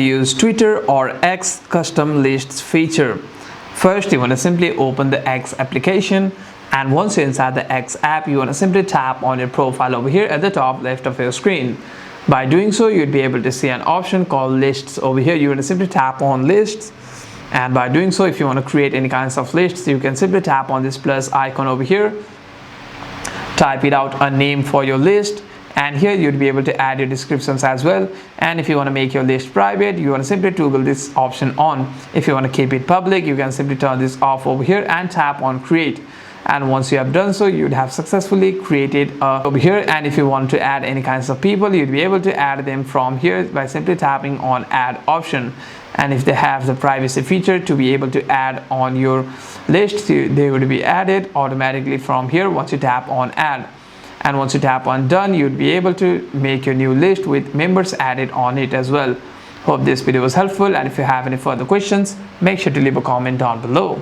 use Twitter or X custom lists feature. First, you want to simply open the X application, and once you're inside the X app, you want to simply tap on your profile over here at the top left of your screen. By doing so, you'd be able to see an option called lists over here. You want to simply tap on lists, and by doing so, if you want to create any kinds of lists, you can simply tap on this plus icon over here, type it out a name for your list, and here you'd be able to add your descriptions as well. And if you want to make your list private, you want to simply toggle this option on. If you want to keep it public, you can simply turn this off over here and tap on create. And once you have done so, you'd have successfully created over here. And if you want to add any kinds of people, you'd be able to add them from here by simply tapping on add option. And if they have the privacy feature to be able to add on your list, they would be added automatically from here once you tap on add. And once you tap on done, you'd be able to make your new list with members added on it as well. Hope this video was helpful, and if you have any further questions, make sure to leave a comment down below.